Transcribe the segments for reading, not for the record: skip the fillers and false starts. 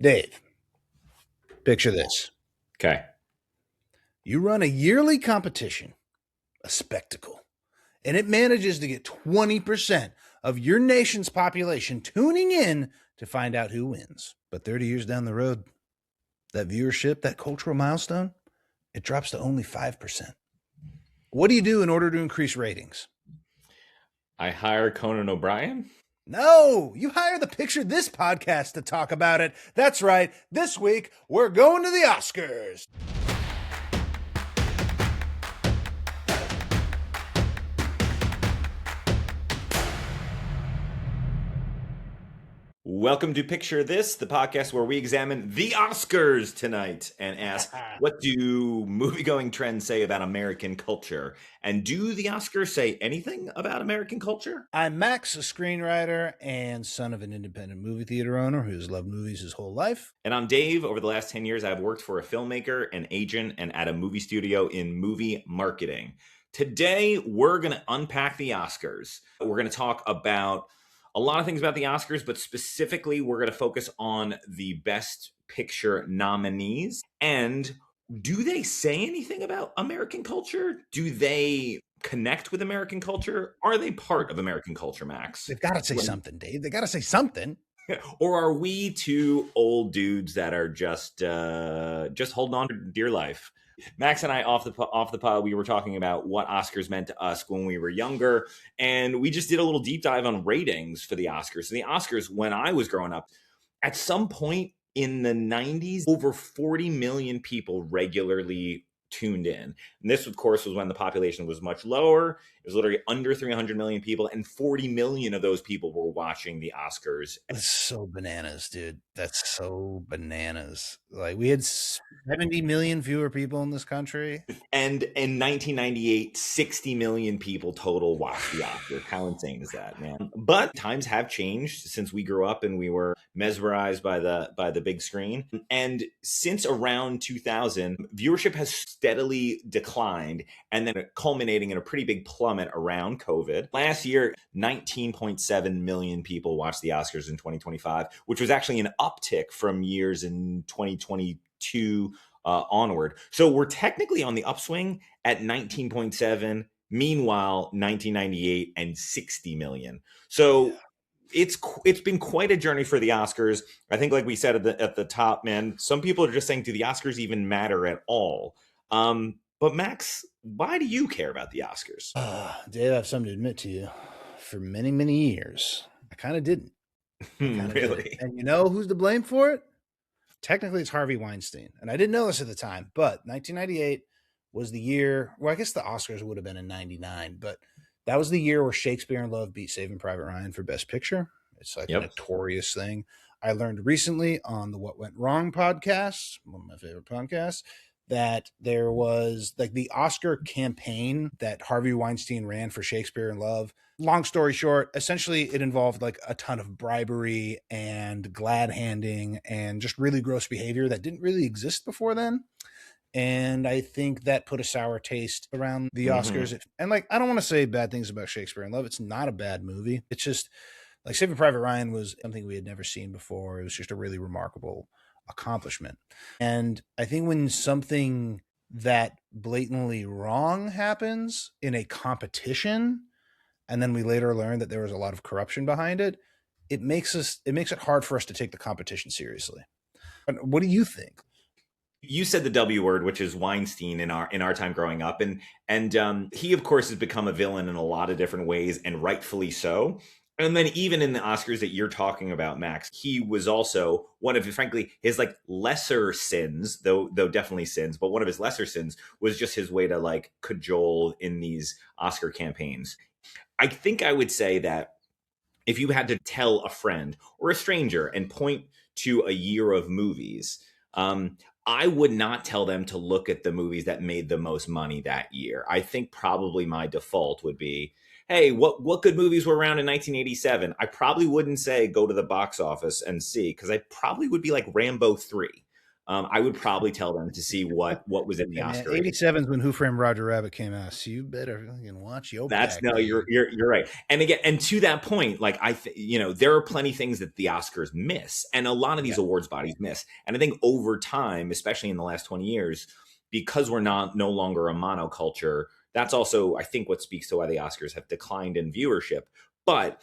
Dave, picture this. Okay. You run a yearly competition, a spectacle, and it manages to get 20% of your nation's population tuning in to find out who wins. But 30 years down the road, that viewership, that cultural milestone, it drops to only 5%. What do you do in order to increase ratings? I hire Conan O'Brien. No, you hire the Picture This podcast to talk about it. That's right. This week, we're going to the Oscars. Welcome to Picture This, the podcast where we examine the Oscars tonight and ask, what do movie-going trends say about American culture? And do the Oscars say anything about American culture? I'm Max, a screenwriter and son of an independent movie theater owner who's loved movies his whole life. And I'm Dave. Over the last 10 years, I've worked for a filmmaker, an agent, and at a movie studio in movie marketing. Today, we're going to unpack the Oscars. We're going to talk about a lot of things about the Oscars, but specifically, we're going to focus on the Best Picture nominees. And do they say anything about American culture? Do they connect with American culture? Are they part of American culture, Max? They've got to say something, Dave. They got to say something. Or are we two old dudes that are just holding on for dear life? Max and I off the pod, we were talking about what Oscars meant to us when we were younger, and we just did a little deep dive on ratings for the Oscars. So the Oscars, when I was growing up, at some point in the 90s, over 40 million people regularly tuned in. And this, of course, was when the population was much lower. It was literally under 300 million people, and 40 million of those people were watching the Oscars. That's so bananas, dude. That's so bananas. Like, we had 70 million fewer people in this country. And in 1998, 60 million people total watched the Oscars. How insane is that, man? But times have changed since we grew up and we were mesmerized by the big screen. And since around 2000, viewership has steadily declined, and then culminating in a pretty big plummet around COVID. Last year, 19.7 million people watched the Oscars in 2025, which was actually an uptick from years in 2022 onward. So we're technically on the upswing at 19.7. Meanwhile, 1998 and 60 million. So it's been quite a journey for the Oscars. I think, like we said at the top, man, some people are just saying, do the Oscars even matter at all? But Max, why do you care about the Oscars? Dave, I have something to admit to you. For many, many years, I kind of didn't. Really? And you know who's to blame for it? Technically, it's Harvey Weinstein. And I didn't know this at the time, but 1998 was the year. Well, I guess the Oscars would have been in 99, but that was the year where Shakespeare in Love beat Saving Private Ryan for Best Picture. It's like a notorious thing. I learned recently on the What Went Wrong podcast, one of my favorite podcasts, that there was like the Oscar campaign that Harvey Weinstein ran for Shakespeare in Love. Long story short, essentially it involved like a ton of bribery and glad handing and just really gross behavior that didn't really exist before then. And I think that put a sour taste around the Oscars. And like, I don't want to say bad things about Shakespeare in Love. It's not a bad movie. It's just like Saving Private Ryan was something we had never seen before. It was just a really remarkable accomplishment. And I think when something that blatantly wrong happens in a competition, and then we later learn that there was a lot of corruption behind it, it makes it hard for us to take the competition seriously. What do you think? You said the W word, which is Weinstein in our time growing up, and he of course has become a villain in a lot of different ways, and rightfully so. And then even in the Oscars that you're talking about, Max, he was also one of, frankly, his like lesser sins, though definitely sins, but one of his lesser sins was just his way to like cajole in these Oscar campaigns. I think I would say that if you had to tell a friend or a stranger and point to a year of movies, I would not tell them to look at the movies that made the most money that year. I think probably my default would be, hey, what good movies were around in 1987? I probably wouldn't say go to the box office and see, because I probably would be like Rambo 3. I would probably tell them to see what was in the Hey man, Oscar race. 87 is when Who Framed Roger Rabbit came out. So you better fucking watch your That's back, no, dude. you're right. And again, and to that point, like there are plenty things that the Oscars miss, and a lot of these Yeah, awards bodies miss. And I think over time, especially in the last 20 years, because we're no longer a monoculture, that's also I think what speaks to why the Oscars have declined in viewership. But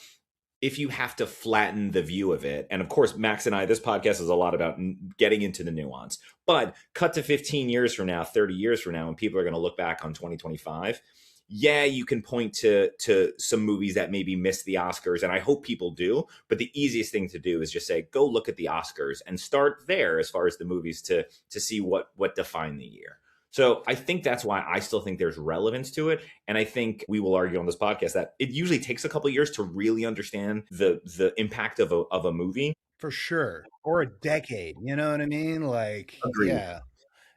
if you have to flatten the view of it, and of course, Max and I, this podcast is a lot about getting into the nuance, but cut to 15 years from now, 30 years from now, when people are going to look back on 2025, yeah, you can point to some movies that maybe missed the Oscars, and I hope people do. But the easiest thing to do is just say, go look at the Oscars and start there as far as the movies to see what defined the year. So I think that's why I still think there's relevance to it, and I think we will argue on this podcast that it usually takes a couple of years to really understand the impact of a movie. for sure. Or a decade. You know what I mean? Like, Agreed. yeah.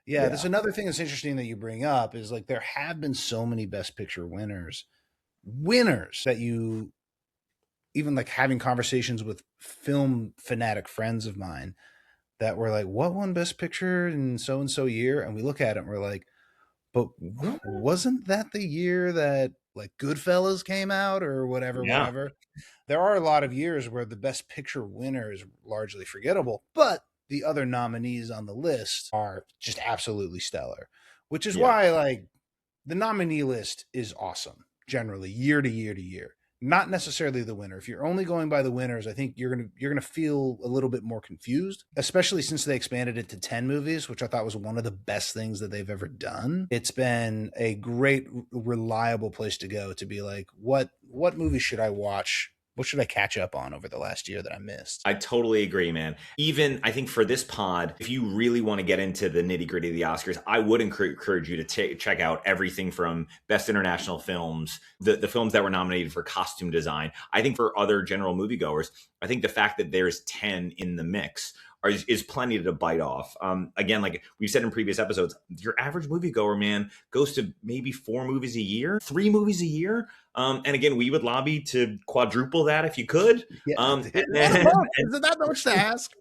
Yeah, there's Yeah. another thing that's interesting that you bring up is like there have been so many Best Picture winners that you even like having conversations with film fanatic friends of mine that were like, "What won Best Picture in so and so year?" And we look at it and we're like, "But wasn't that the year that like Goodfellas came out or whatever, Yeah. whatever?" There are a lot of years where the Best Picture winner is largely forgettable, but the other nominees on the list are just absolutely stellar, which is Yeah. why like the nominee list is awesome generally year to year to year. Not necessarily the winner. If you're only going by the winners, I think you're gonna feel a little bit more confused, especially since they expanded it to 10 movies, which I thought was one of the best things that they've ever done. It's been a great, reliable place to go to be like, what movie should I watch? What should I catch up on over the last year that I missed? I totally agree, man. Even I think for this pod, if you really want to get into the nitty gritty of the Oscars, I would encourage you to check out everything from Best International Films, the films that were nominated for costume design. I think for other general moviegoers, I think the fact that there's 10 in the mix is plenty to bite off. Again, like we've said in previous episodes, your average moviegoer, man, goes to maybe 4 movies a year, 3 movies a year. And again, we would lobby to quadruple that if you could. Yeah, And what a then, month. Isn't that much to ask?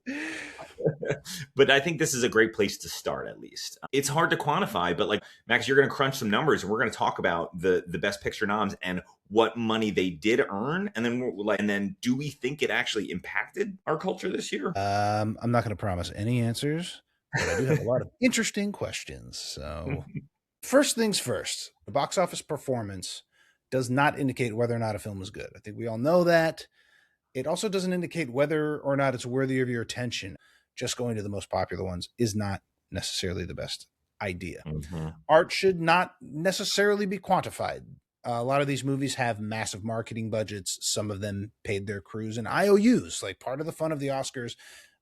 but I think this is a great place to start. At least it's hard to quantify, but like Max, you're going to crunch some numbers, and we're going to talk about the Best Picture noms and what money they did earn, and then do we think it actually impacted our culture this year? I'm not going to promise any answers, but I do have a lot of interesting questions. So, first things first, the box office performance does not indicate whether or not a film is good. I think we all know that. It also doesn't indicate whether or not it's worthy of your attention. Just going to the most popular ones is not necessarily the best idea. Mm-hmm. Art should not necessarily be quantified. A lot of these movies have massive marketing budgets. Some of them paid their crews and IOUs. Like part of the fun of the Oscars,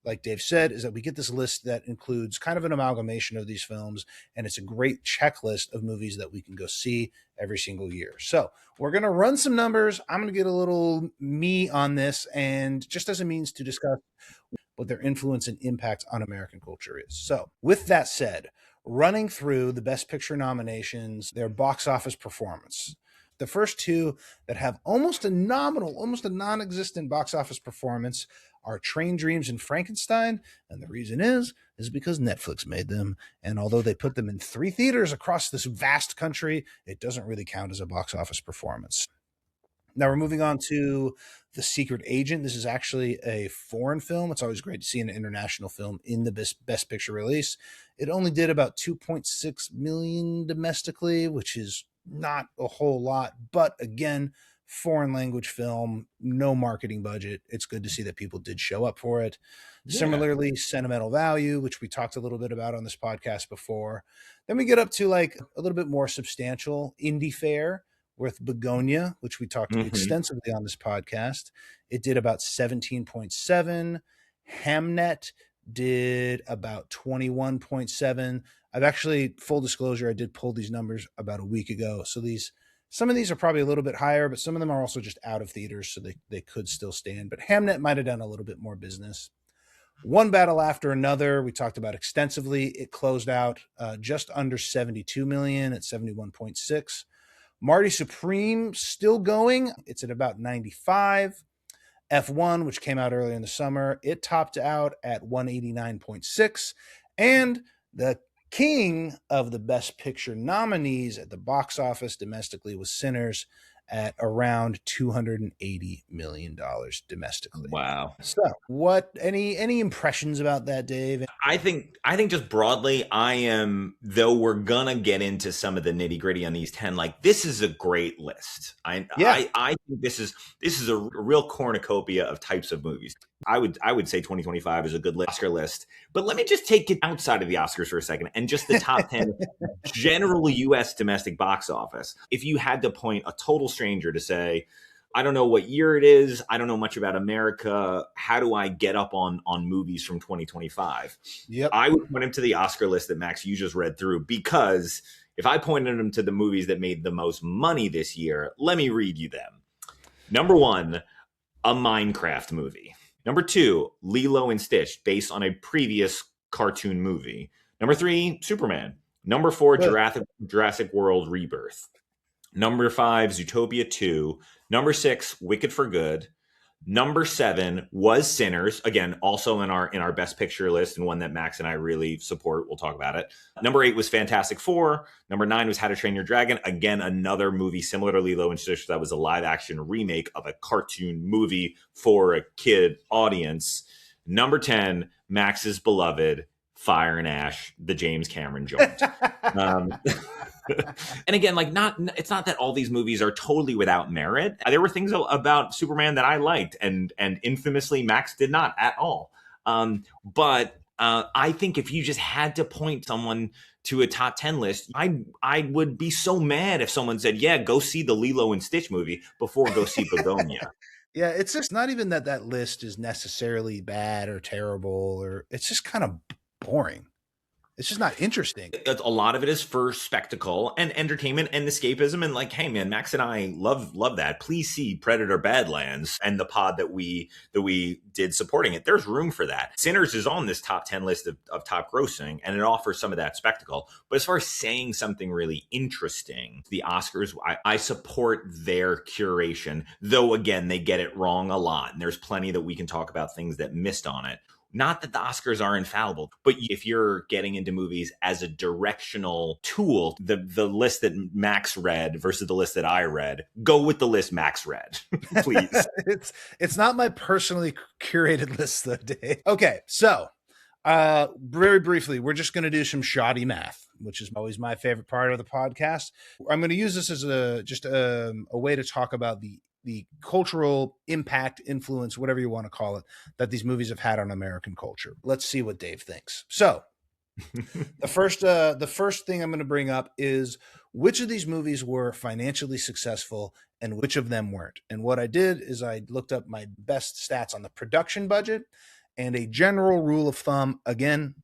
like Dave said, is that we get this list that includes kind of an amalgamation of these films, and it's a great checklist of movies that we can go see every single year. So we're going to run some numbers. I'm going to get a little me on this, and just as a means to discuss what their influence and impact on American culture is. So, with that said, running through the Best Picture nominations, their box office performance. The first two that have almost a nominal, almost a non existent box office performance are Train Dreams and Frankenstein. And the reason is because Netflix made them. And although they put them in 3 theaters across this vast country, it doesn't really count as a box office performance. Now we're moving on to The Secret Agent. This is actually a foreign film. It's always great to see an international film in the best picture release. It only did about 2.6 million domestically, which is not a whole lot, but again, foreign language film, no marketing budget. It's good to see that people did show up for it. Yeah. Similarly, Sentimental Value, which we talked a little bit about on this podcast before. Then we get up to like a little bit more substantial indie fare with Begonia, which we talked extensively on this podcast. It did about 17.7. Hamnet did about 21.7. I've actually, full disclosure, I did pull these numbers about a week ago. So some of these are probably a little bit higher, but some of them are also just out of theaters, so they could still stand. But Hamnet might have done a little bit more business. One Battle After Another, we talked about extensively. It closed out just under 72 million at 71.6. Marty Supreme still going. It's at about 95. F1, which came out earlier in the summer, it topped out at 189.6. And the king of the Best Picture nominees at the box office domestically was Sinners at around $280 million domestically. Wow. So, what any impressions about that, Dave? I think just broadly, I am, though we're gonna get into some of the nitty-gritty on these 10, like this is a great list. Yeah. I think this is a real cornucopia of types of movies. I would say 2025 is a good Oscar list. But let me just take it outside of the Oscars for a second and just the top 10 general US domestic box office. If you had to point a total stranger to say, I don't know what year it is. I don't know much about America. How do I get up on movies from 2025? Yep. I would point him to the Oscar list that Max, you just read through, because if I pointed him to the movies that made the most money this year, let me read you them. Number 1, a Minecraft movie. Number 2, Lilo and Stitch, based on a previous cartoon movie. Number 3, Superman. Number 4, Jurassic World Rebirth. Number 5, Zootopia 2. Number 6, Wicked for Good. Number 7 was Sinners, again, also in our Best Picture list, and one that Max and I really support. We'll talk about it. Number 8 was Fantastic Four. Number 9 was How to Train Your Dragon. Again, another movie similar to Lilo and Stitch that was a live-action remake of a cartoon movie for a kid audience. Number 10, Max's beloved Fire and Ash, the James Cameron joint. And again, like it's not that all these movies are totally without merit. There were things about Superman that I liked, and infamously Max did not at all. But I think if you just had to point someone to a top 10 list, I would be so mad if someone said, yeah, go see the Lilo and Stitch movie before go see Begonia. Yeah, it's just not even that list is necessarily bad or terrible, or it's just kind of boring. It's just not interesting. A lot of it is for spectacle and entertainment and escapism. And like, hey man, Max and I love that. Please see Predator Badlands and the pod that we did supporting it. There's room for that. Sinners is on this top 10 list of top grossing, and it offers some of that spectacle. But as far as saying something really interesting, the Oscars, I support their curation, though again, they get it wrong a lot. And there's plenty that we can talk about things that missed on it. Not that the Oscars are infallible, but if you're getting into movies as a directional tool, the list that Max read versus the list that I read, go with the list Max read, please. It's not my personally curated list though, Dave. Okay, so very briefly, we're just going to do some shoddy math, which is always my favorite part of the podcast. I'm going to use this as a way to talk about the cultural impact, influence, whatever you want to call it, that these movies have had on American culture. Let's see what Dave thinks. So the first thing I'm going to bring up is which of these movies were financially successful and which of them weren't. And what I did is I looked up my best stats on the production budget, and a general rule of thumb, again,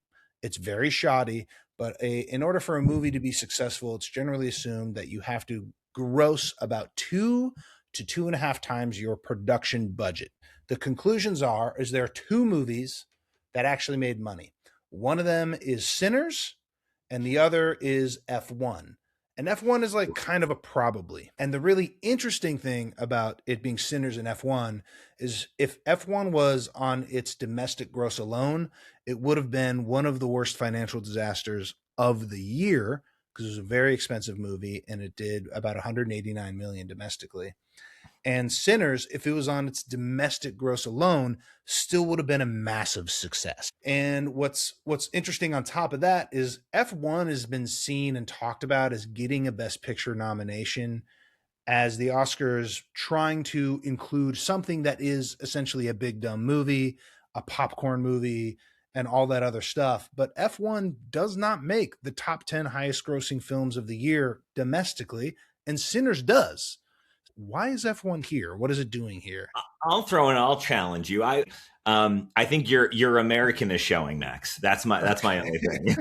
it's very shoddy, but in order for a movie to be successful, it's generally assumed that you have to gross about 2 to 2.5 times your production budget. The conclusions is there are 2 movies that actually made money. One of them is Sinners, and the other is F1. And F1 is like kind of a probably. And the really interesting thing about it being Sinners and F1 is if F1 was on its domestic gross alone, it would have been one of the worst financial disasters of the year, because it was a very expensive movie and it did about 189 million domestically. And Sinners, if it was on its domestic gross alone, still would have been a massive success. And what's interesting on top of that is F1 has been seen and talked about as getting a Best Picture nomination, as the Oscars trying to include something that is essentially a big dumb movie, a popcorn movie, and all that other stuff. But F1 does not make the top 10 highest grossing films of the year domestically, and Sinners does. Why is F1 here? What is it doing here? I'll challenge you. I think your American is showing, Max. That's my only thing.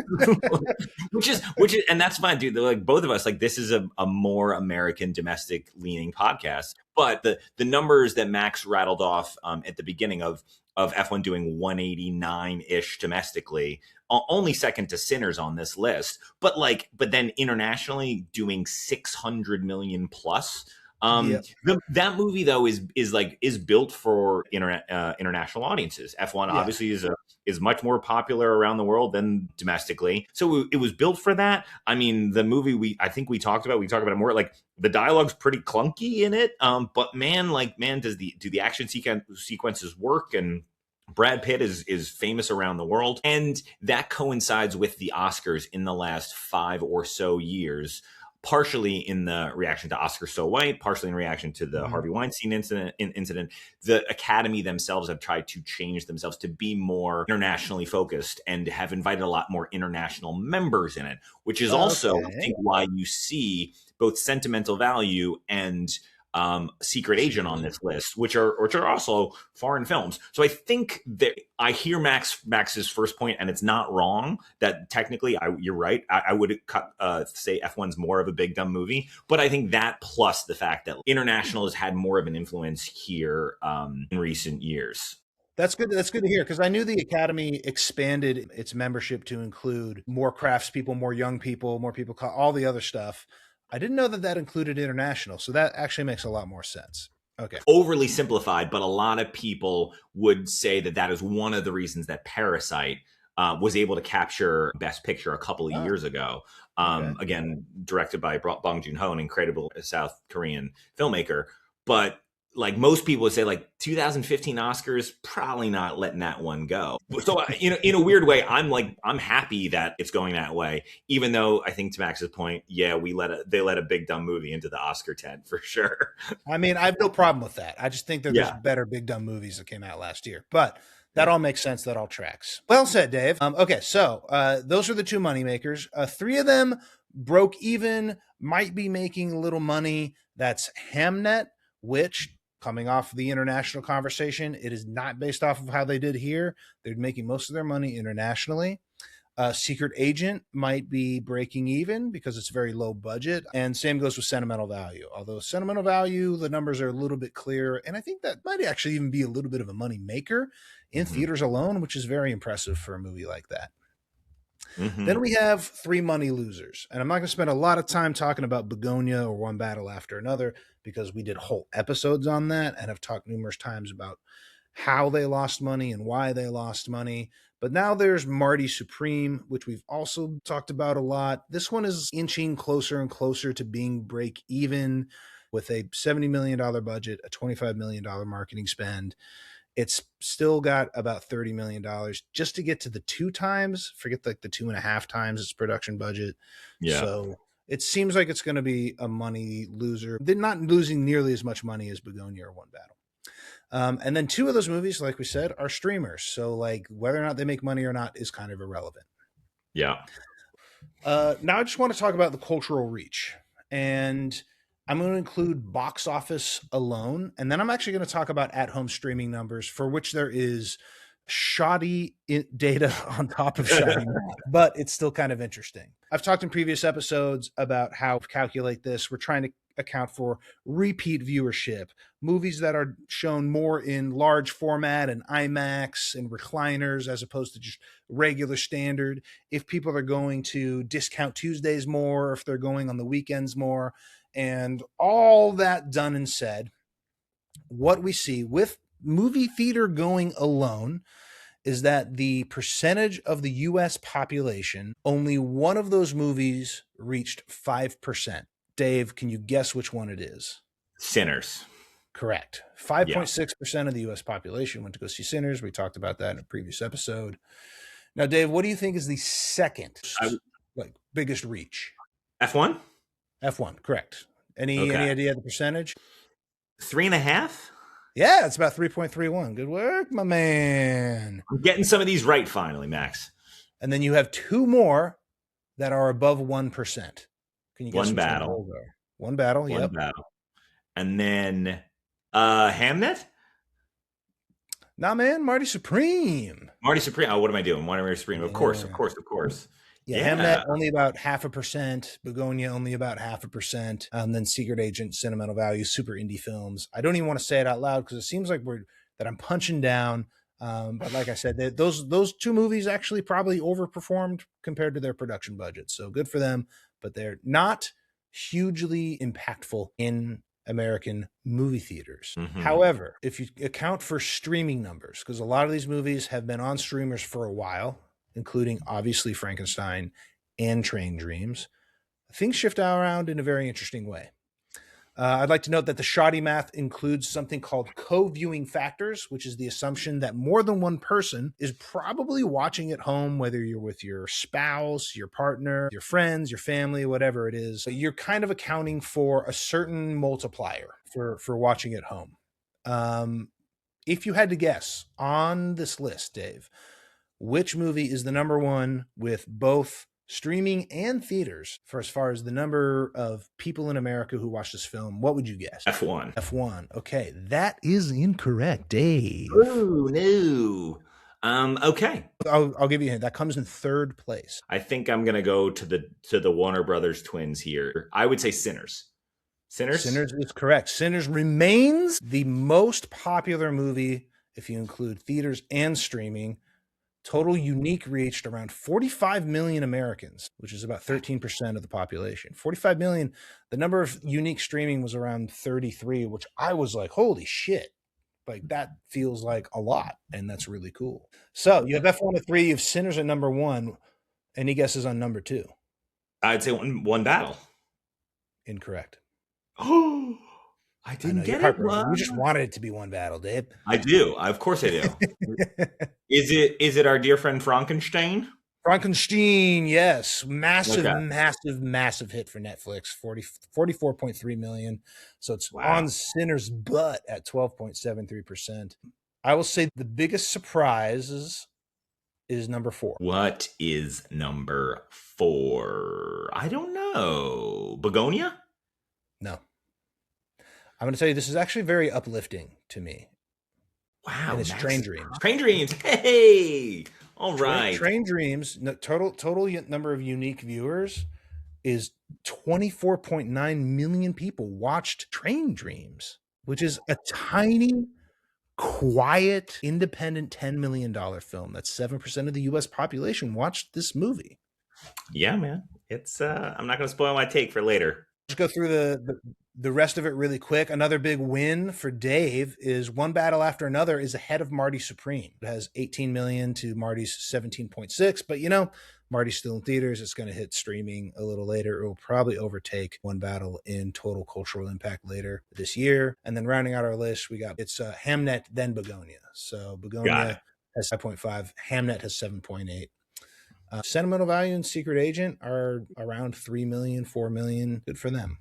which is, and that's fine, dude. Like both of us, like this is a more American domestic leaning podcast. But the numbers that Max rattled off at the beginning of F1 doing 189-ish domestically, only second to Sinners on this list. But then internationally doing 600 million plus. Yeah. That movie though is built for international audiences. F1 Yeah. obviously is much more popular around the world than domestically, so it was built for that. I mean, the movie I think we talked about it more. Like the dialogue's pretty clunky in it, but man, do the action sequences work? And Brad Pitt is famous around the world, and that coincides with the Oscars in the last 5 or so years, partially in the reaction to Oscar So White, partially in reaction to the Mhm. Harvey Weinstein incident. The Academy themselves have tried to change themselves to be more internationally focused and have invited a lot more international members in it, which is also, I Okay. think, why you see both Sentimental Value and Secret Agent on this list, which are also foreign films. So I think that I hear Max's first point, and it's not wrong that technically, you're right. I would say F1's more of a big dumb movie, but I think that plus the fact that international has had more of an influence here in recent years. That's good. That's good to hear, because I knew the Academy expanded its membership to include more craftspeople, more young people, more people, all the other stuff. I didn't know that that included international, so that actually makes a lot more sense. Okay. Overly simplified, but a lot of people would say that that is one of the reasons that Parasite was able to capture Best Picture a couple of Oh, years ago. okay. Again, directed by Bong Joon-ho, an incredible South Korean filmmaker. But like most people would say, like 2015 Oscars, probably not letting that one go. So, in a weird way, I'm happy that it's going that way. Even though I think to Max's point, yeah, they let a big dumb movie into the Oscar tent for sure. I mean, I have no problem with that. I just think that there's Yeah, better big dumb movies that came out last year, but that yeah. all makes sense. That all tracks. Well said, Dave. Okay, so those are the two moneymakers. Three of them broke even, might be making a little money. That's Hamnet, which, coming off the international conversation, it is not based off of how they did here. They're making most of their money internationally. Secret Agent might be breaking even because it's very low budget. And same goes with Sentimental Value. Although Sentimental Value, the numbers are a little bit clearer. And I think that might actually even be a little bit of a money maker in Hmm. theaters alone, which is very impressive for a movie like that. Hmm. Then we have three money losers. And I'm not going to spend a lot of time talking about Begonia or One Battle After Another, because we did whole episodes on that and have talked numerous times about how they lost money and why they lost money. But now there's Marty Supreme, which we've also talked about a lot. This one is inching closer and closer to being break even with a $70 million budget, a $25 million marketing spend. It's still got about $30 million just to get to the 2 times, forget like the 2.5 times its production budget. Yeah. So it seems like it's going to be a money loser. They're not losing nearly as much money as Begonia or One Battle. And then two of those movies, like we said, are streamers. So like whether or not they make money or not is kind of irrelevant. Yeah. Now I just want to talk about the cultural reach. And I'm going to include box office alone. And then I'm actually going to talk about at-home streaming numbers, for which there is shoddy data on top of shoddy math, but it's still kind of interesting. I've talked in previous episodes about how to calculate this. We're trying to account for repeat viewership, movies that are shown more in large format and IMAX and recliners as opposed to just regular standard. If people are going to discount Tuesdays more, if they're going on the weekends more, and all that done and said, what we see with movie theater going alone is that the percentage of the US population, only one of those movies reached 5%. Dave, can you guess which one it is? Sinners. Correct. Yeah. 5.6% of the US population went to go see Sinners. We talked about that in a previous episode. Now, Dave, what do you think is the second like biggest reach? F1. F1, correct. Any Okay. idea of the percentage? 3.5. Yeah, it's about 3.31. Good work, my man. I'm getting some of these right finally, Max. And then you have two more that are above 1%. Can you guess One which one battle. those are? One battle, One yep. battle. And then Hamnet? Nah, man, Marty Supreme. Marty Supreme. Oh, what am I doing? Marty Supreme. Of course, of Yeah. course, of course. Yeah, Yeah. Hamnet only about 0.5%, Begonia only about 0.5%, then Secret Agent, Sentimental Value, super indie films. I don't even want to say it out loud because it seems like that I'm punching down. But like I said, those two movies actually probably overperformed compared to their production budget. So good for them, but they're not hugely impactful in American movie theaters. Mhm. However, if you account for streaming numbers, because a lot of these movies have been on streamers for a while, including obviously Frankenstein and Train Dreams, things shift around in a very interesting way. I'd like to note that the shoddy math includes something called co-viewing factors, which is the assumption that more than one person is probably watching at home, whether you're with your spouse, your partner, your friends, your family, whatever it is. So you're kind of accounting for a certain multiplier for watching at home. If you had to guess on this list, Dave, which movie is the number one with both streaming and theaters for as far as the number of people in America who watch this film, what would you guess? F1. F1. Okay, that is incorrect, Dave. Oh, no. Okay. I'll give you a hint. That comes in third place. I think I'm gonna go to the Warner Brothers twins here. I would say Sinners. Sinners? Sinners is correct. Sinners remains the most popular movie if you include theaters and streaming. Total unique reached around 45 million Americans, which is about 13% of the population. 45 million. The number of unique streaming was around 33, which I was like, holy shit. Like that feels like a lot, and that's really cool. So you have F1 at 3, you have Sinners at number 1. Any guesses on number 2? I'd say one battle. Incorrect. Oh, I didn't get it. You just wanted it to be One Battle, Dave. I do. Of course I do. Is it our dear friend Frankenstein? Frankenstein, yes. Massive, Okay. massive hit for Netflix. 44.3 million. So it's on Sinners' butt at 12.73%. I will say the biggest surprise is number 4. What is number 4? I don't know. Begonia? No. I'm going to tell you, this is actually very uplifting to me. Wow. And it's Train Dreams. Train Dreams. Hey. All right. Train Dreams, total number of unique viewers is 24.9 million people watched Train Dreams, which is a tiny, quiet, independent $10 million film. That's 7% of the U.S. population watched this movie. Yeah, man. It's I'm not going to spoil my take for later. Just go through the rest of it really quick. Another big win for Dave is One Battle After Another is ahead of Marty Supreme. It has 18 million to Marty's 17.6, but Marty's still in theaters. It's going to hit streaming a little later. It will probably overtake One Battle in total cultural impact later this year. And then rounding out our list, it's Hamnet, then Begonia. So Begonia has 5.5. Hamnet has 7.8. Sentimental Value and Secret Agent are around 3 million, 4 million. Good for them.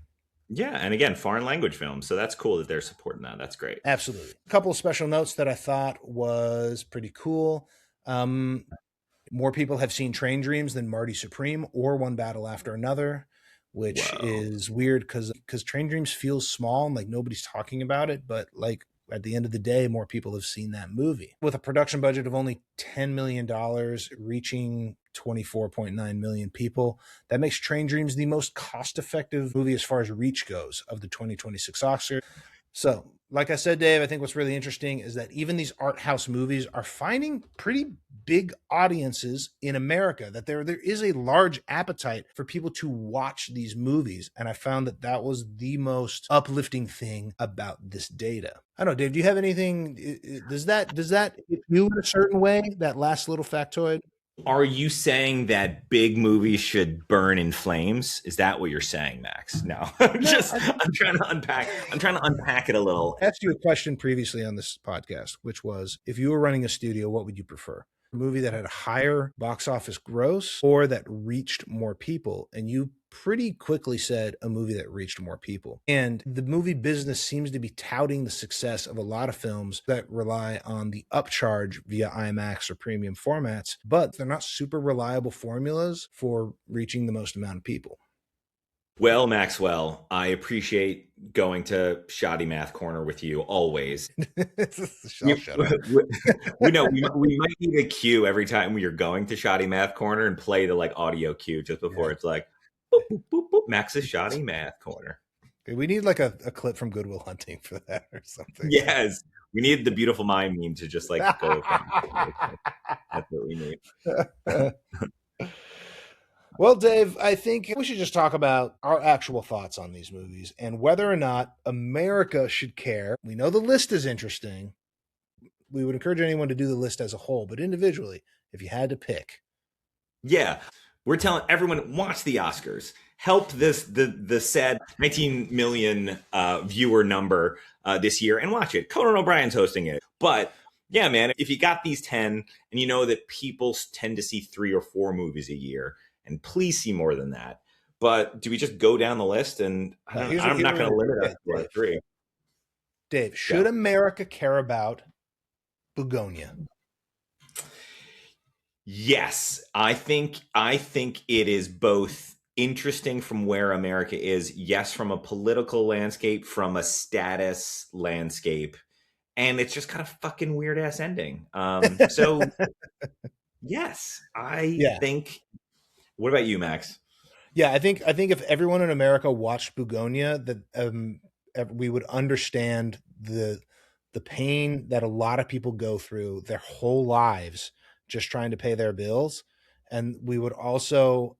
Yeah, and again, foreign language films, so that's cool that they're supporting that. That's great. Absolutely. A couple of special notes that I thought was pretty cool. More people have seen Train Dreams than Marty Supreme or One Battle After Another, which is weird because Train Dreams feels small and like nobody's talking about it, but like at the end of the day, more people have seen that movie. With a production budget of only $10 million, reaching 24.9 million people, that makes Train Dreams the most cost-effective movie as far as reach goes of the 2026 Oscars. So, like I said, Dave, I think what's really interesting is that even these art house movies are finding pretty big audiences in America, that there is a large appetite for people to watch these movies. And I found that was the most uplifting thing about this data. I don't know, Dave, do you have anything? Does that hit you in a certain way, that last little factoid? Are you saying that big movies should burn in flames? Is that what you're saying, Max? No. I'm trying to unpack it a little. I asked you a question previously on this podcast, which was, if you were running a studio, what would you prefer? A movie that had a higher box office gross or that reached more people? And you pretty quickly said a movie that reached more people. And the movie business seems to be touting the success of a lot of films that rely on the upcharge via IMAX or premium formats, but they're not super reliable formulas for reaching the most amount of people. Well, Maxwell, I appreciate going to Shoddy Math Corner with you always. We might need a cue every time we are going to Shoddy Math Corner and play the like audio cue just before it's like boop, boop, boop, boop, Max's Shoddy Math Corner. We need like a clip from Good Will Hunting for that or something. Yes, we need the Beautiful Mind meme to just like go. That's what we need. Well, Dave, I think we should just talk about our actual thoughts on these movies and whether or not America should care. We know the list is interesting. We would encourage anyone to do the list as a whole, but individually, if you had to pick. Yeah, we're telling everyone watch the Oscars. Help the said 19 million viewer number this year and watch it. Conan O'Brien's hosting it, but yeah, man, if you got these 10 and you know that people tend to see 3 or 4 movies a year, and please see more than that. But do we just go down the list? And I'm not going to limit us to 3. Dave, should America care about Begonia? Yes, I think it is both interesting from where America is, yes, from a political landscape, from a status landscape, and it's just kind of fucking weird ass ending. So yes, I think. What about you, Max? Yeah, I think if everyone in America watched Begonia, that we would understand the pain that a lot of people go through their whole lives just trying to pay their bills, and we would also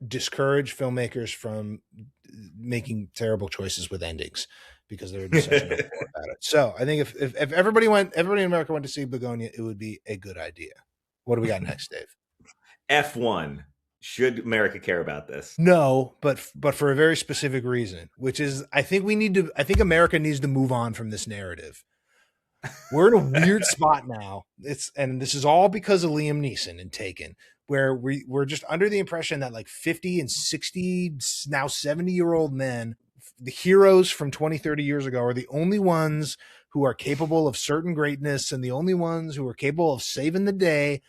discourage filmmakers from making terrible choices with endings because there would be such an uproar about it. So I think if everybody in America went to see Begonia, it would be a good idea. What do we got next, Dave? F1. Should America care about this? No, but for a very specific reason, which is I think America needs to move on from this narrative. We're in a weird spot now. And this is all because of Liam Neeson and Taken, where we're just under the impression that like 50 and 60, now 70-year-old men, the heroes from 20, 30 years ago, are the only ones who are capable of certain greatness and the only ones who are capable of saving the day.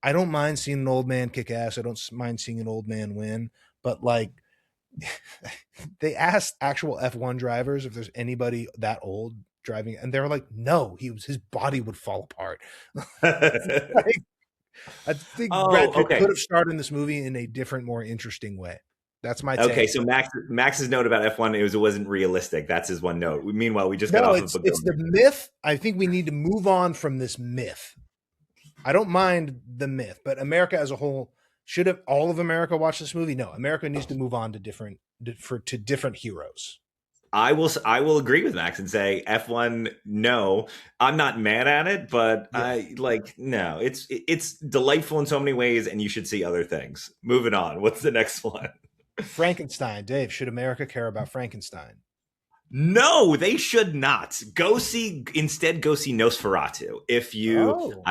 I don't mind seeing an old man kick ass. I don't mind seeing an old man win. But like, they asked actual F1 drivers if there's anybody that old driving, and they were like, no, his body would fall apart. Like, I think Brad Pitt could have starred in this movie in a different, more interesting way. That's my take. Okay, so Max's note about F1 it wasn't realistic. That's his one note. Meanwhile, we just got off of Begonia. It's the myth. I think we need to move on from this myth. I don't mind the myth, but America as a whole, should have all of America watch this movie? No, America needs to move on to different heroes. I will agree with Max and say F1. No, I'm not mad at it, but no. It's delightful in so many ways, and you should see other things. Moving on. What's the next one? Frankenstein. Dave, should America care about Frankenstein? No, they should not. Instead go see Nosferatu. If you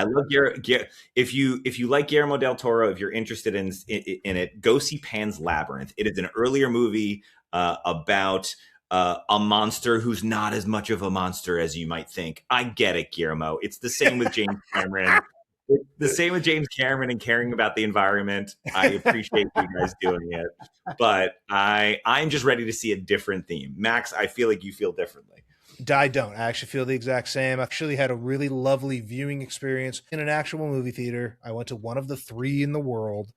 like Guillermo del Toro, if you're interested in it, go see Pan's Labyrinth. It is an earlier movie about a monster who's not as much of a monster as you might think. I get it, Guillermo. It's the same with James Cameron. It's the same with James Cameron and caring about the environment. I appreciate you guys doing it, but I'm just ready to see a different theme. Max, I feel like you feel differently. I don't. I actually feel the exact same. I actually had a really lovely viewing experience in an actual movie theater. I went to one of the 3 in the world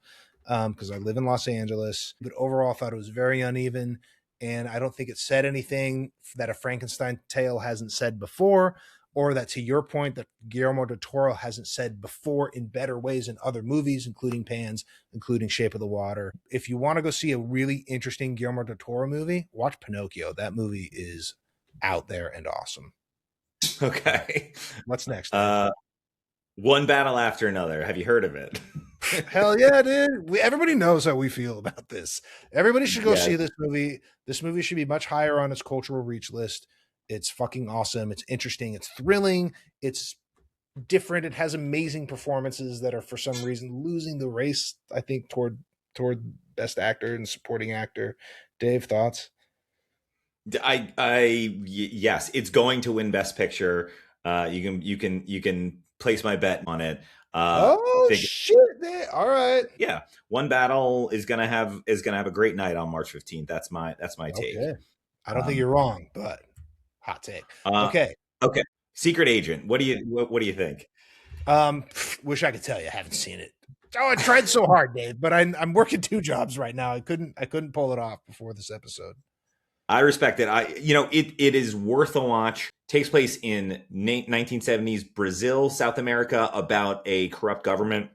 because I live in Los Angeles, but overall I thought it was very uneven, and I don't think it said anything that a Frankenstein tale hasn't said before, or that, to your point, that Guillermo del Toro hasn't said before in better ways in other movies, including Pan's, including Shape of the Water. If you want to go see a really interesting Guillermo del Toro movie, watch Pinocchio. That movie is out there and awesome. Okay. What's next? One Battle After Another. Have you heard of it? Hell yeah, dude. Everybody knows how we feel about this. Everybody should go see this movie. This movie should be much higher on its cultural reach list. It's fucking awesome. It's interesting. It's thrilling. It's different. It has amazing performances that are, for some reason, losing the race, I think, toward best actor and supporting actor. Dave, thoughts? Yes, it's going to win Best Picture. You can place my bet on it. Shit, man. All right. Yeah, One Battle is gonna have a great night on March 15th. That's my take. Okay. I don't think you're wrong, but hot take. Okay. Secret Agent. What do you think? Wish I could tell you. I haven't seen it. Oh, I tried so hard, Dave, but I'm working 2 jobs right now. I couldn't pull it off before this episode. I respect it. It is worth a watch. Takes place in 1970s Brazil, South America, about a corrupt government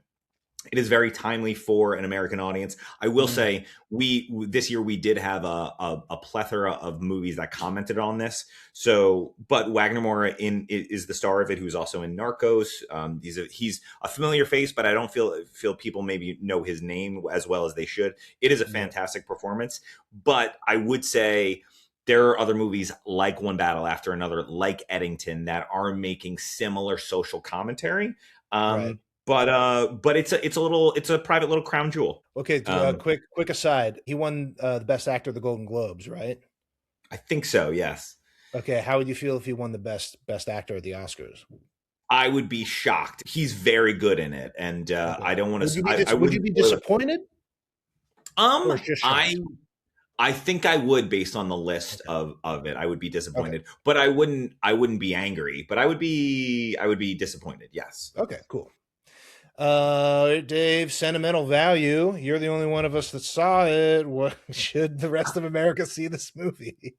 It is very timely for an American audience. I will Mm, say, we this year we did have a plethora of movies that commented on this. So, but Wagner Moore is the star of it, who's also in Narcos. He's a familiar face, but I don't feel people maybe know his name as well as they should. It is a yeah, fantastic performance, but I would say there are other movies like One Battle After Another, like Eddington, that are making similar social commentary. right. But it's a private little crown jewel. Okay, Um, quick aside. He won the best actor of the Golden Globes, right? I think so. Yes, Okay, how would you feel if he won the best actor at the Oscars? I would be shocked. He's very good in it, and Okay. I don't want Would to. you be I would you wouldn't be spoil it. disappointed or just I shocked? think I would, based on the list Okay. of it, I would be Okay. disappointed, but I wouldn't be angry, but I would be disappointed. Yes. Okay, cool. Dave, sentimental value. You're the only one of us that saw it. What should the rest of America see this movie?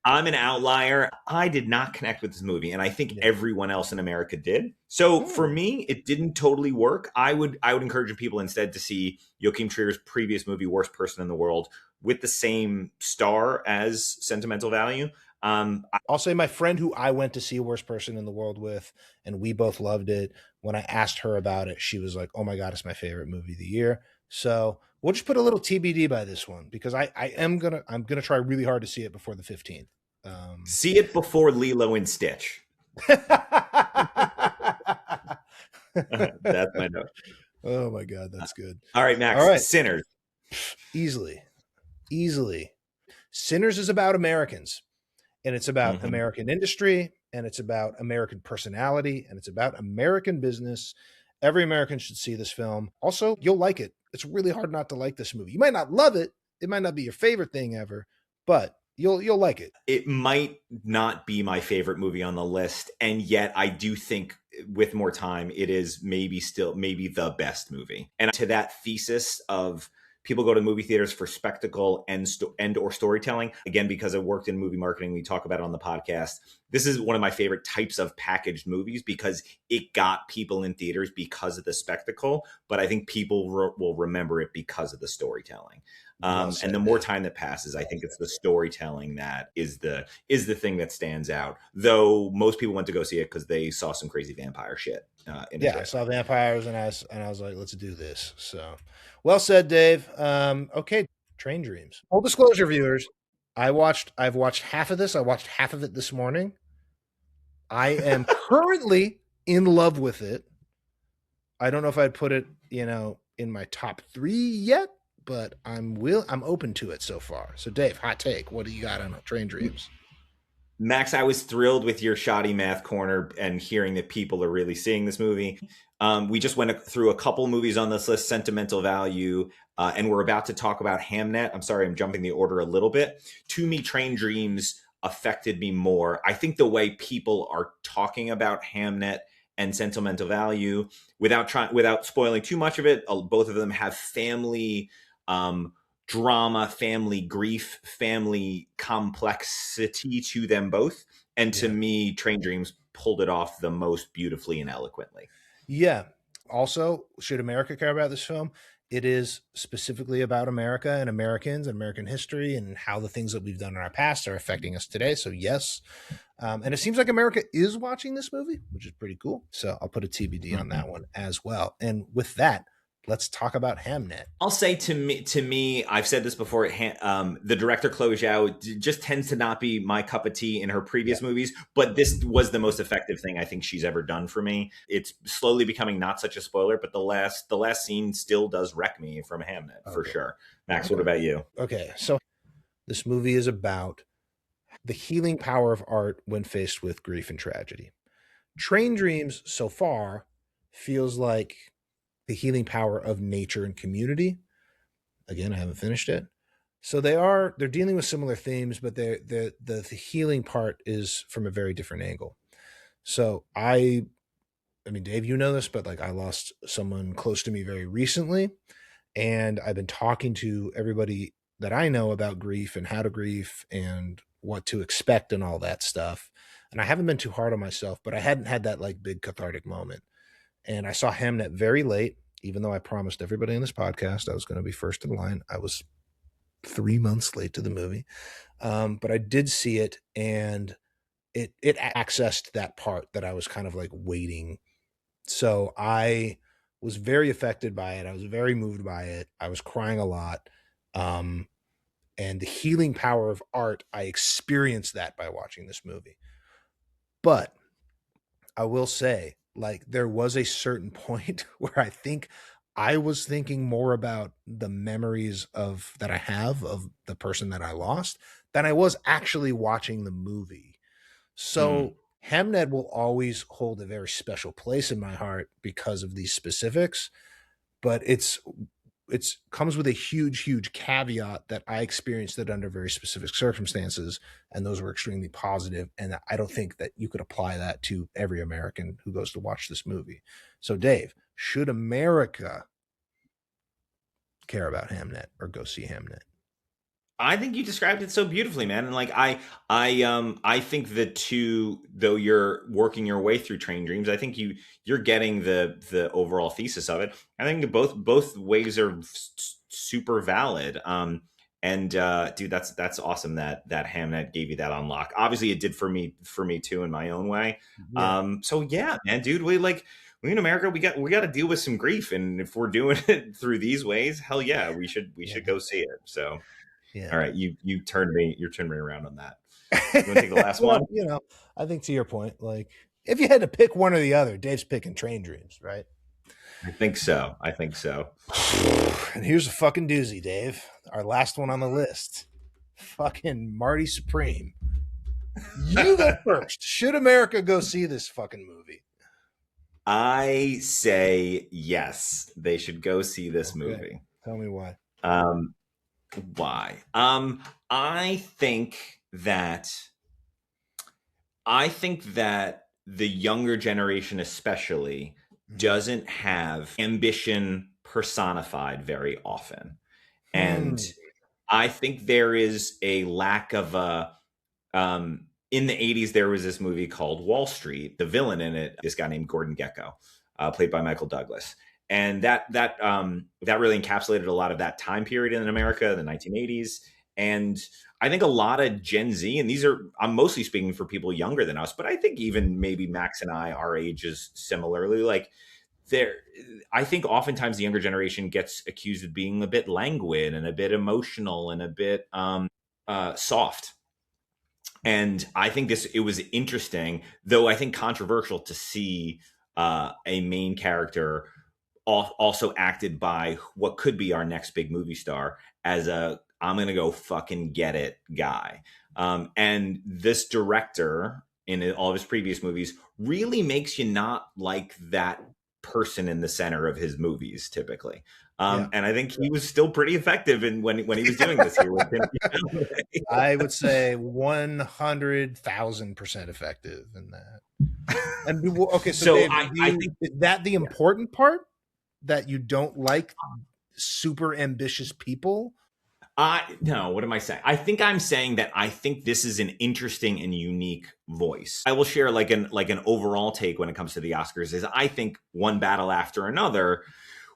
I'm an outlier. I did not connect with this movie, and I think Yeah. everyone else in America did. So for Hmm. me, it didn't totally work. I would encourage people instead to see Joachim Trier's previous movie, Worst Person in the World, with the same star as Sentimental Value. I'll say my friend who I went to see Worst Person in the World with, and we both loved it. When I asked her about it, she was like, "Oh my god, it's my favorite movie of the year." So we'll just put a little TBD by this one because I'm gonna try really hard to see it before the 15th. Um, See it before Lilo and Stitch. That's my note. oh my god, that's good. All right, All Max. right, Sinners. easily, easily. Sinners is about Americans, and it's about Mhm. American industry, and it's about American personality, and it's about American business. Every American should see this film. Also, you'll like it. It's really hard not to like this movie. You might not love it. It might not be your favorite thing ever, but you'll like it. It might not be my favorite movie on the list, and yet I do think with more time it is maybe the best movie. And to that thesis of people go to movie theaters for spectacle and or storytelling, again, because I worked in movie marketing, we talk about it on the podcast. This is one of my favorite types of packaged movies because it got people in theaters because of the spectacle, but I think people will remember it because of the storytelling. Well And the said, more Dave. time that passes, I think it's the storytelling that is the thing that stands out. Though most people went to go see it because they saw some crazy vampire shit in a Yeah, I trailer. saw vampires, and I was like, let's do this. So, well said, Dave. Okay, Train Dreams. Full disclosure, viewers, I've watched half of this. I watched half of it this morning. I am currently in love with it. I don't know if I'd put it, in my top 3 yet, but I'm open to it so far. So, Dave, hot take. What do you got on Train Dreams? Max, I was thrilled with your shoddy math corner and hearing that people are really seeing this movie. We just went through a couple movies on this list, Sentimental Value, and we're about to talk about Hamnet. I'm sorry, I'm jumping the order a little bit. To me, Train Dreams affected me more. I think the way people are talking about Hamnet and Sentimental Value, without spoiling too much of it, both of them have family drama, family grief, family complexity to them both. And to Yeah. me, Train Dreams pulled it off the most beautifully and eloquently. Yeah. Also, should America care about this film? It is specifically about America and Americans and American history and how the things that we've done in our past are affecting us today. So, yes. And it seems like America is watching this movie, which is pretty cool. So, I'll put a TBD on Mhm. that one as well. And with that, let's talk about Hamnet. I'll say to me, I've said this before. The director Chloe Zhao just tends to not be my cup of tea in her Yeah. previous movies, but this was the most effective thing I think she's ever done for me. It's slowly becoming not such a spoiler, but the last scene still does wreck me from Hamnet for Okay. sure. Max, what Okay. about you? Okay. So, this movie is about the healing power of art when faced with grief and tragedy. Train Dreams so far feels like the healing power of nature and community. Again, I haven't finished it. So they're dealing with similar themes, but the healing part is from a very different angle. So I mean, Dave, you know this, but like I lost someone close to me very recently, and I've been talking to everybody that I know about grief and how to grieve and what to expect and all that stuff. And I haven't been too hard on myself, but I hadn't had that like big cathartic moment. And I saw Hamnet very late. even though I promised everybody in this podcast I was going to be first in line. I was 3 months late to the movie. But I did see it, and it accessed that part that I was kind of like waiting. So I was very affected by it. I was very moved by it. I was crying a lot. Um, and the healing power of art, I experienced that by watching this movie. But I will say, like, there was a certain point where I think I was thinking more about the memories of that I have of the person that I lost than I was actually watching the movie. Mm. So Hamnet will always hold a very special place in my heart because of these specifics, but it's comes with a huge caveat that I experienced it under very specific circumstances, and those were extremely positive. And I don't think that you could apply that to every American who goes to watch this movie. So, Dave, should America care about Hamnet or go see Hamnet? I think you described it so beautifully, man. And like I think the two, though you're working your way through Train Dreams, I think you're getting the overall thesis of it. I think that both ways are super valid. And dude, that's awesome that Hamnet gave you that unlock. Obviously, it did for me too in my own way. Yeah, So yeah, man, dude, we in America we got to deal with some grief, and if we're doing it through these ways, hell yeah, we yeah, should go see it. So. yeah. All right, you turned me around on that. You want to take the last one? Well, I think to your point, like if you had to pick one or the other, Dave's picking Train Dreams, right? I think so. I think so. And here's a fucking doozy, Dave. Our last one on the list. Fucking Marty Supreme. You go first. Should America go see this fucking movie? I say yes. They should go see this Okay. movie. Tell me why. Um, why? I think that I think that the younger generation, especially, doesn't have ambition personified very often, and Hmm. I think there is a lack of a in the 80s, there was this movie called Wall Street. The villain in it, this guy named Gordon Gekko, played by Michael Douglas. And that really encapsulated a lot of that time period in America, the 1980s. And I think a lot of Gen Z, and I'm mostly speaking for people younger than us, but I think even maybe Max and I, our ages similarly, like there, I think oftentimes the younger generation gets accused of being a bit languid and a bit emotional and a bit soft. And I think it was interesting, though I think controversial to see a main character also acted by what could be our next big movie star as a I'm gonna go fucking get it guy. And this director in all of his previous movies really makes you not like that person in the center of his movies typically. Yeah. And I think he was still pretty effective in when he was doing this here with him. I would say 100,000% effective in that. And okay, so So Dave, I think is that the important part that you don't like super ambitious people? I no, what am I saying? I think I'm saying that I think this is an interesting and unique voice. I will share like an overall take when it comes to the Oscars is I think One Battle After Another,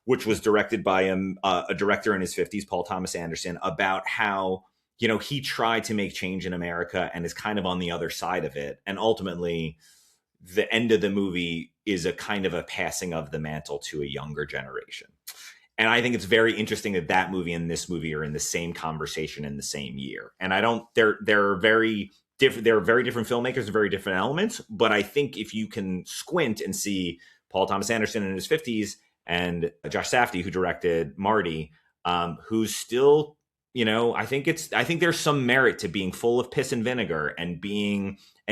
which was directed by a director in his 50s, Paul Thomas Anderson, about how he tried to make change in America and is kind of on the other side of it, and ultimately the end of the movie is a kind of a passing of the mantle to a younger generation. And I think it's very interesting that movie and this movie are in the same conversation in the same year. And I don't, they're very different. They're very different filmmakers and very different elements. But I think if you can squint and see Paul Thomas Anderson in his 50s and Josh Safdie, who directed Marty, who's still, I think there's some merit to being full of piss and vinegar and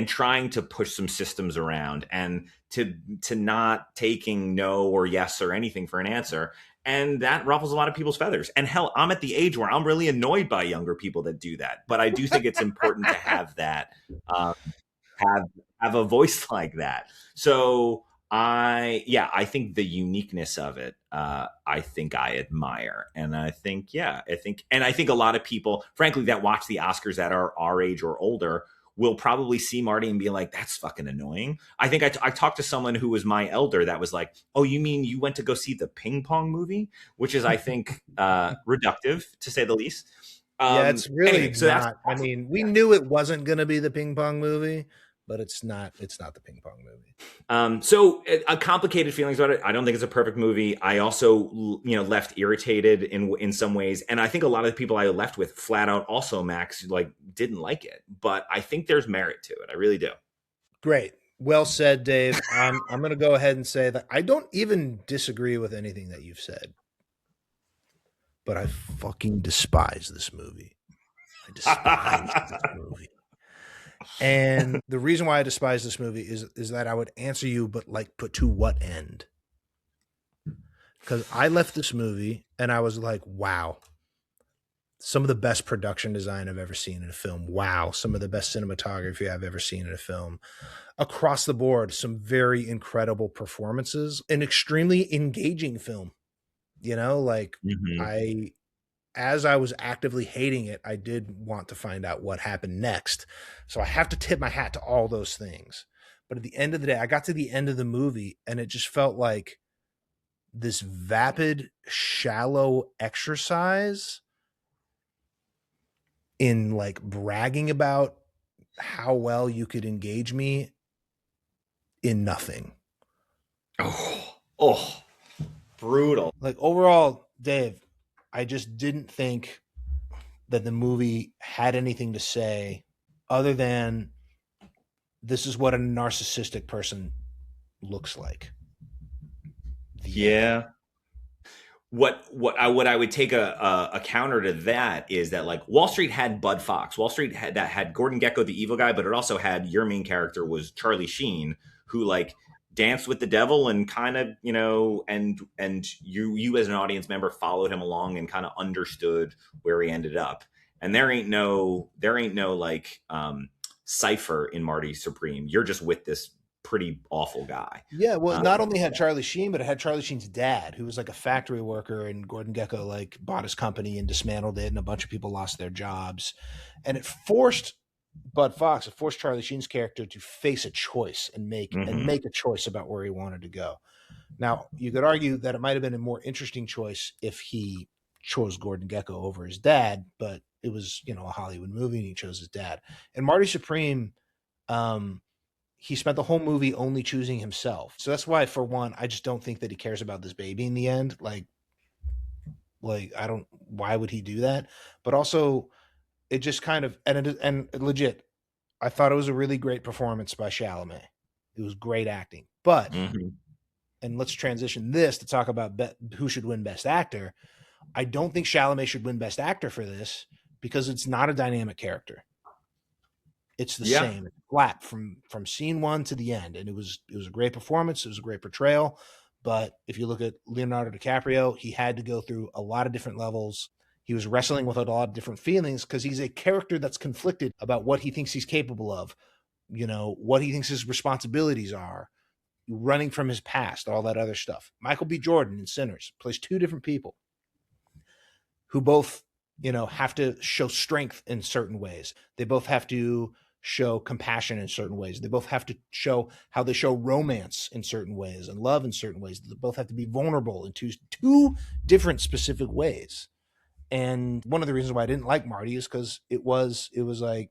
trying to push some systems around and to not taking no or yes or anything for an answer. And that ruffles a lot of people's feathers. And hell, I'm at the age where I'm really annoyed by younger people that do that. But I do think it's important to have that, um, have a voice like that. So I think the uniqueness of it, I think I admire, and I think a lot of people, frankly, that watch the Oscars that are our age or older, will probably see Marty and be like, that's fucking annoying. I think I talked to someone who was my elder that was like, oh, you mean you went to go see the ping pong movie? Which is, I think, reductive to say the least. Yeah, it's really Anyway, so not. I that's mean, we knew it wasn't going to be the ping pong movie, but it's not. It's not the ping pong movie. So complicated feelings about it. I don't think it's a perfect movie. I also, left irritated in some ways, and I think a lot of the people I left with flat out also, Max, like didn't like it. But I think there's merit to it. I really do. Great. Well said, Dave. I'm going to go ahead and say that I don't even disagree with anything that you've said, but I fucking despise this movie. I despise this movie. And the reason why I despise this movie is that I would answer you, but to what end? Because I left this movie and I was like, wow, some of the best production design I've ever seen in a film. Wow, some of the best cinematography I've ever seen in a film. Across the board, some very incredible performances, an extremely engaging film. Mm-hmm. As I was actively hating it, I did want to find out what happened next. So I have to tip my hat to all those things. But at the end of the day, I got to the end of the movie and it just felt like this vapid, shallow exercise in like bragging about how well you could engage me in nothing. Oh, brutal. Like overall, Dave, I just didn't think that the movie had anything to say other than this is what a narcissistic person looks like. Yeah. What I would take a counter to that is that, like, Wall Street had Bud Fox. Wall Street had Gordon Gekko, the evil guy, but it also had your main character was Charlie Sheen, who like danced with the devil and kind of, and you as an audience member followed him along and kind of understood where he ended up. And there ain't no like cipher in Marty Supreme. You're just with this pretty awful guy. Yeah, well, not only had Charlie Sheen, but it had Charlie Sheen's dad, who was like a factory worker, and Gordon Gekko like bought his company and dismantled it, and a bunch of people lost their jobs, and it forced Charlie Sheen's character to face a choice and make a choice about where he wanted to go. Now, you could argue that it might have been a more interesting choice if he chose Gordon Gekko over his dad, but it was a Hollywood movie, and he chose his dad. And Marty Supreme, he spent the whole movie only choosing himself. So that's why, for one, I just don't think that he cares about this baby in the end. Like I don't. Why would he do that? But also, it just kind of and legit. I thought it was a really great performance by Chalamet. It was great acting. But and let's transition this to talk about who should win Best Actor. I don't think Chalamet should win Best Actor for this because it's not a dynamic character. It's the same. It's flat from scene one to the end. And it was a great performance. It was a great portrayal. But if you look at Leonardo DiCaprio, he had to go through a lot of different levels. He was wrestling with a lot of different feelings because he's a character that's conflicted about what he thinks he's capable of, what he thinks his responsibilities are, running from his past, all that other stuff. Michael B. Jordan in Sinners plays two different people who both, have to show strength in certain ways. They both have to show compassion in certain ways. They both have to show how they show romance in certain ways and love in certain ways. They both have to be vulnerable in two different specific ways. And one of the reasons why I didn't like Marty is because it was like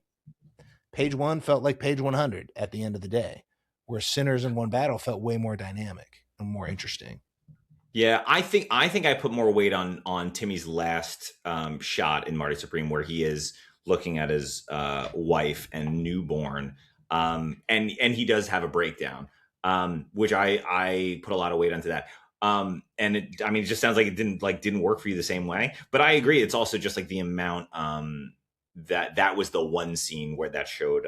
page one felt like page 100 at the end of the day, where Sinners in One Battle felt way more dynamic and more interesting. Yeah, I think I put more weight on Timmy's last shot in Marty Supreme, where he is looking at his wife and newborn, and he does have a breakdown, which I put a lot of weight onto that. And it just sounds like it didn't work for you the same way. But I agree, it's also just like the amount that was the one scene where that showed.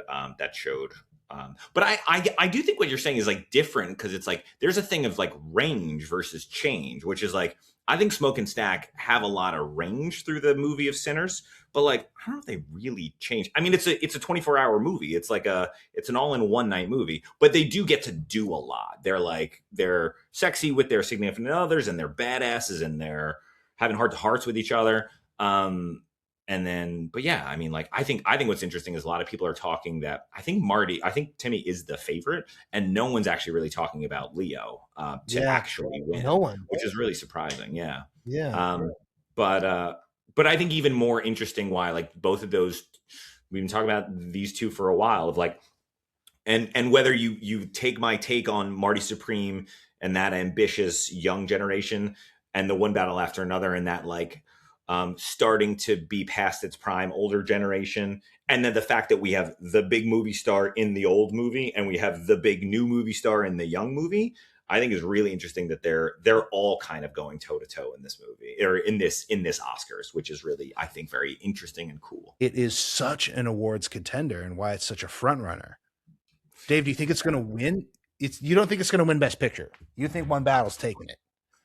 But I do think what you're saying is like different, because it's like there's a thing of like range versus change, which is like I think Smoke and Stack have a lot of range through the movie of Sinners, but like I don't know if they really change. I mean, it's a 24-hour movie. It's like it's an all-in-one night movie, but they do get to do a lot. They're sexy with their significant others, and they're badasses, and they're having heart to hearts with each other. And then, but yeah, I mean, like, I think what's interesting is a lot of people are talking that I think Timmy is the favorite, and no one's actually really talking about Leo to Yeah, actually no win, one. which is really surprising. Yeah. Yeah, Um, but I think even more interesting why, like, both of those, we've been talking about these two for a while, of like, and whether you take my take on Marty Supreme and that ambitious young generation, and the one battle after another, and that, like, starting to be past its prime older generation, and then the fact that we have the big movie star in the old movie and we have the big new movie star in the young movie, I think is really interesting that they're all kind of going toe to toe in this movie, or in this Oscars, which is really, I think, very interesting and cool. it is such an awards contender, and why it's such a front runner. Dave, do you think it's going to win? You don't think it's going to win Best Picture? You think One Battle's taking it?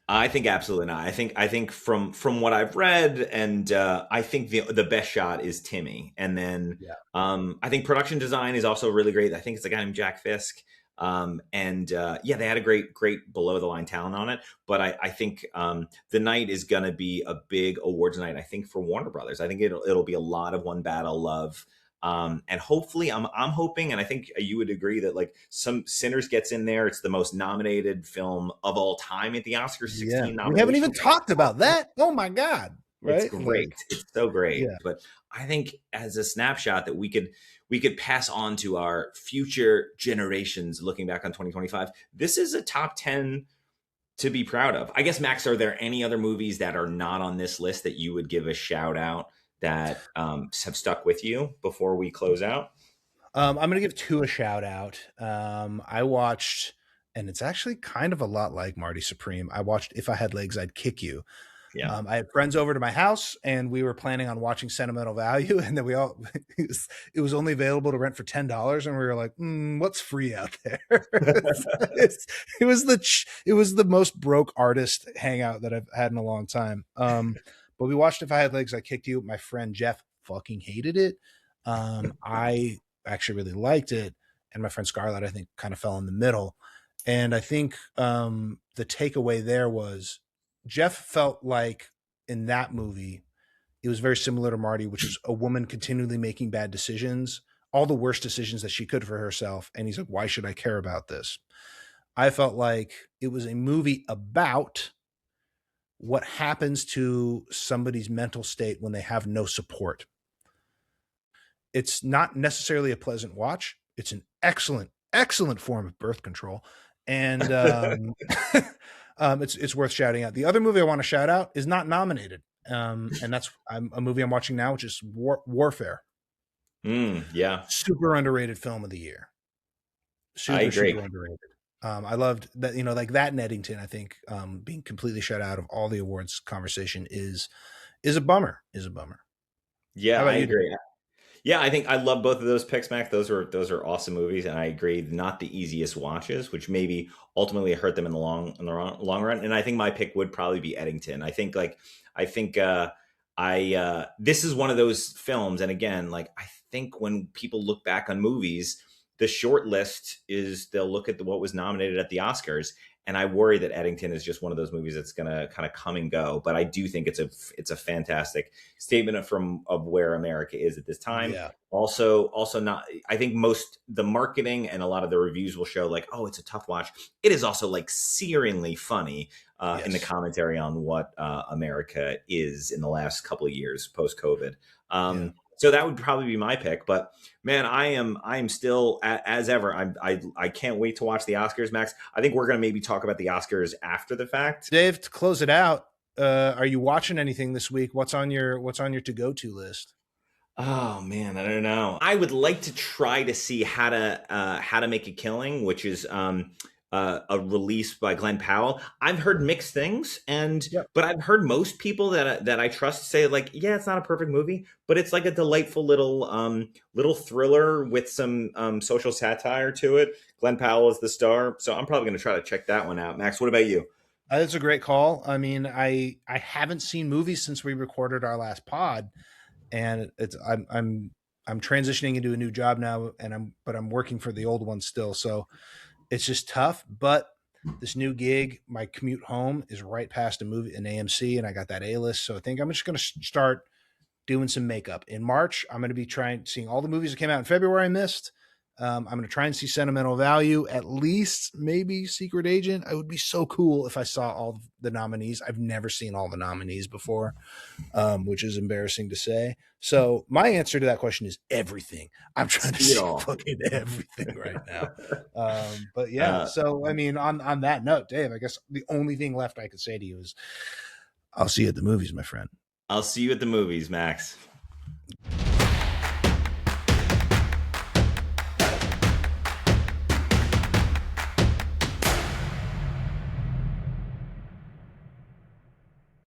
I think absolutely not. I think from what I've read, and I think the best shot is Timmy, and then Yeah. I think production design is also really great. I think it's a guy named Jack Fisk, and yeah, they had a great below the line talent on it. But I think the night is going to be a big awards night. I think for Warner Brothers, I think it'll be a lot of One Battle love. And hopefully, I'm hoping, and I think you would agree that, like, some Sinners gets in there. It's the most nominated film of all time at the Oscars, Yeah. 16 We haven't even nominations. talked about that. Oh my God. It's Right? great. Like, It's so great. yeah. But I think as a snapshot that we could pass on to our future generations looking back on 2025, this is a top 10 to be proud of. I guess, Max, are there any other movies that are not on this list that you would give a shout out that have stuck with you before we close out? I'm going to give two a shout out. I watched, and it's actually kind of a lot like Marty Supreme. I watched If I Had Legs, I'd Kick You. Yeah. I had friends over to my house, and we were planning on watching Sentimental Value, and then it was only available to rent for $10, and we were like, what's free out there? It was the most broke artist hangout that I've had in a long time. But we watched If I Had Legs, I Kicked You. My friend Jeff fucking hated it. I actually really liked it, and my friend Scarlett, I think, kind of fell in the middle. And I think the takeaway there was Jeff felt like in that movie, it was very similar to Marty, which is a woman continually making bad decisions, all the worst decisions that she could for herself. And he's like, why should I care about this? I felt like it was a movie about what happens to somebody's mental state when they have no support. It's not necessarily a pleasant watch. It's an excellent form of birth control. And it's worth shouting out. The other movie I want to shout out is not nominated, and that's a movie I'm watching now, which is Warfare. Yeah, Super underrated film of the year. I agree. Super underrated. I loved that, like that in Eddington. I think being completely shut out of all the awards conversation is a bummer. Is a bummer. How Yeah, I about you, Dave? agree. Yeah, I think I love both of those picks, Mac. Those are awesome movies, and I agree, not the easiest watches, which maybe ultimately hurt them in the long run. And I think my pick would probably be Eddington. I think this is one of those films, and again, like, I think when people look back on movies, the short list is they'll look at what was nominated at the Oscars. And I worry that Eddington is just one of those movies that's going to kind of come and go. But I do think it's a fantastic statement of where America is at this time. Yeah. Also not. I think most the marketing and a lot of the reviews will show, like, oh, it's a tough watch. It is also, like, searingly funny in the Yes. commentary on what America is in the last couple of years post COVID. Yeah. So that would probably be my pick. But man, I am still, as ever. I can't wait to watch the Oscars, Max. I think we're going to maybe talk about the Oscars after the fact. Dave, to close it out, are you watching anything this week? What's on your to go to list? Oh man, I don't know. I would like to try to see How to Make a Killing, which is a release by Glenn Powell. I've heard mixed things, Yep. but I've heard most people that I trust say, like, yeah, it's not a perfect movie, but it's like a delightful little thriller with some social satire to it. Glenn Powell is the star, so I'm probably going to try to check that one out. Max, what about you? That's a great call. I mean, I haven't seen movies since we recorded our last pod, and I'm transitioning into a new job now, and I'm working for the old one still, so it's just tough. But this new gig, my commute home is right past an AMC, and I got that A list, so I think I'm just going to start doing some makeup. In March, I'm going to be seeing all the movies that came out in February I missed. I'm going to try and see Sentimental Value, at least maybe Secret Agent. It would be so cool if I saw all the nominees. I've never seen all the nominees before, which is embarrassing to say. So my answer to that question is everything. I'm trying to See it see all. fucking everything right now. But yeah, so I mean, on that note, Dave, I guess the only thing left I could say to you is I'll see you at the movies, my friend. I'll see you at the movies, Max.